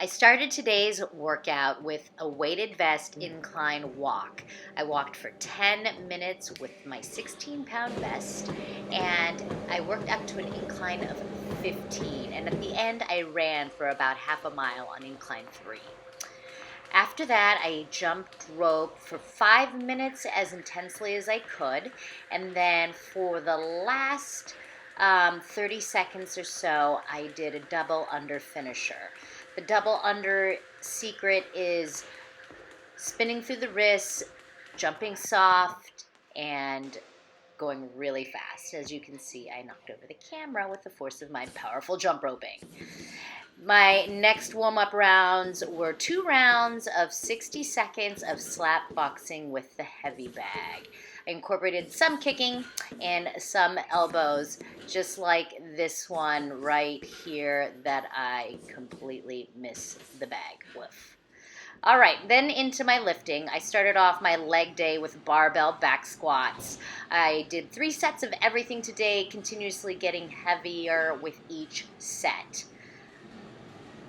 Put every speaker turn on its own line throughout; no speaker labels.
I started today's workout with a weighted vest incline walk. I walked for 10 minutes with my 16-pound vest, and I worked up to an incline of 15. And at the end, I ran for about half a mile on incline 3. After that, I jumped rope for 5 minutes as intensely as I could, and then for the last 30 seconds or so, I did a double under finisher. The double under secret is spinning through the wrists, jumping soft, and going really fast. As you can see, I knocked over the camera with the force of my powerful jump roping. My next warm-up rounds were 2 rounds of 60 seconds of slap boxing with the heavy bag. I incorporated some kicking and some elbows, just like this one right here that I completely missed the bag with. All right, then into my lifting. I started off my leg day with barbell back squats. I did 3 sets of everything today, continuously getting heavier with each set.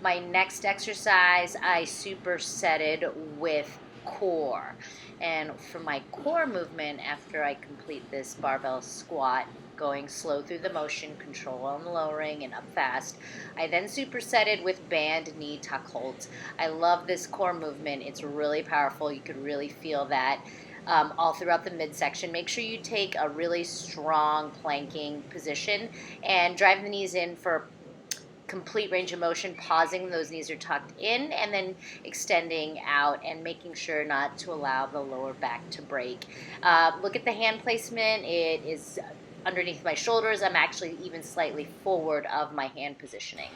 My next exercise, I supersetted with core. And for my core movement, after I complete this barbell squat, going slow through the motion, control on lowering and up fast, I then supersetted with band knee tuck holds. I love this core movement. It's really powerful. You could really feel that all throughout the midsection. Make sure you take a really strong planking position and drive the knees in for complete range of motion, pausing when those knees are tucked in, and then extending out and making sure not to allow the lower back to break. Look at the hand placement. It is underneath my shoulders. I'm actually even slightly forward of my hand positioning.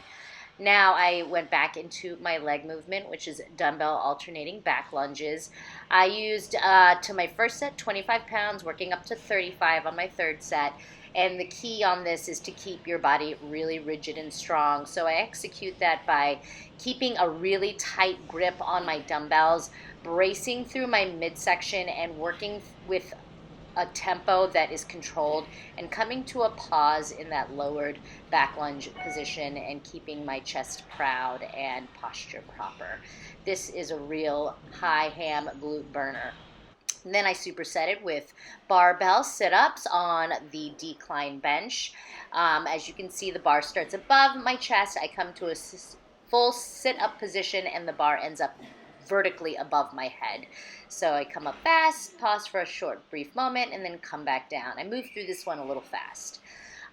Now I went back into my leg movement, which is dumbbell alternating back lunges. I used, to my first set, 25 pounds, working up to 35 on my third set. And the key on this is to keep your body really rigid and strong. So I execute that by keeping a really tight grip on my dumbbells, bracing through my midsection, and working with a tempo that is controlled, and coming to a pause in that lowered back lunge position and keeping my chest proud and posture proper. This is a real high ham glute burner. And then I supersetted with barbell sit-ups on the decline bench. As you can see, the bar starts above my chest. I come to a full sit-up position, and the bar ends up vertically above my head. So I come up fast, pause for a short, brief moment, and then come back down. I move through this one a little fast.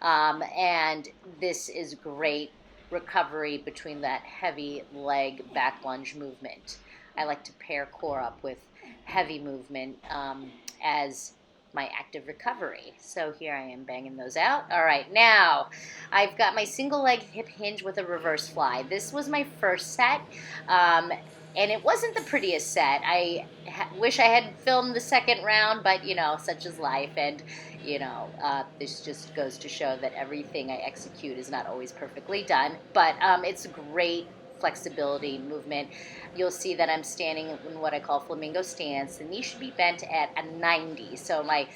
And this is great recovery between that heavy leg back lunge movement. I like to pair core up with heavy movement as my active recovery. So here I am banging those out. All right, now I've got my single leg hip hinge with a reverse fly. This was my first set, and it wasn't the prettiest set. I wish I had filmed the second round, but such is life, and this just goes to show that everything I execute is not always perfectly done, but it's a great flexibility movement. You'll see that I'm standing in what I call flamingo stance. The knee should be bent at a 90. So my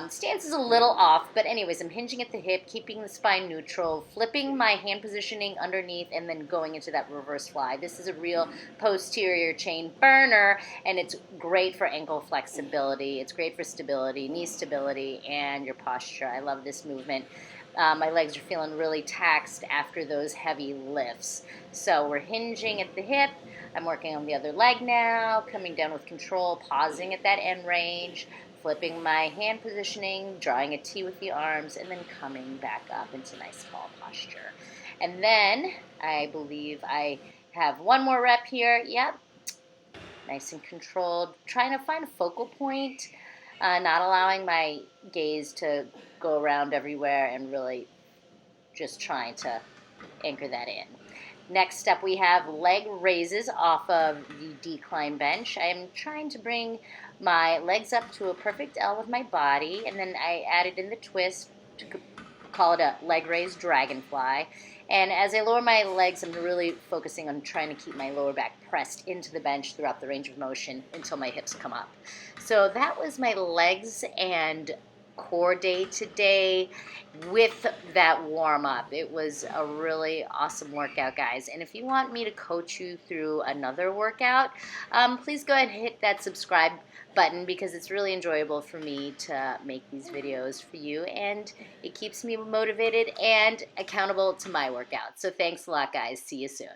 stance is a little off, but anyways, I'm hinging at the hip, keeping the spine neutral, flipping my hand positioning underneath, and then going into that reverse fly. This is a real posterior chain burner, and it's great for ankle flexibility. It's great for stability, knee stability, and your posture. I love this movement. My legs are feeling really taxed after those heavy lifts. So we're hinging at the hip. I'm working on the other leg now, coming down with control, pausing at that end range, flipping my hand positioning, drawing a T with the arms, and then coming back up into nice tall posture. And then I believe I have one more rep here. Yep. Nice and controlled. Trying to find a focal point. Not allowing my gaze to go around everywhere, and really just trying to anchor that in. Next up, we have leg raises off of the decline bench. I'm trying to bring my legs up to a perfect L with my body, and then I added in the twist to call it a leg raise dragonfly. And as I lower my legs, I'm really focusing on trying to keep my lower back pressed into the bench throughout the range of motion until my hips come up. So that was my legs and core day today with that warm up. It was a really awesome workout, guys. And if you want me to coach you through another workout, please go ahead and hit that subscribe button, because it's really enjoyable for me to make these videos for you, and it keeps me motivated and accountable to my workouts. So thanks a lot, guys. See you soon.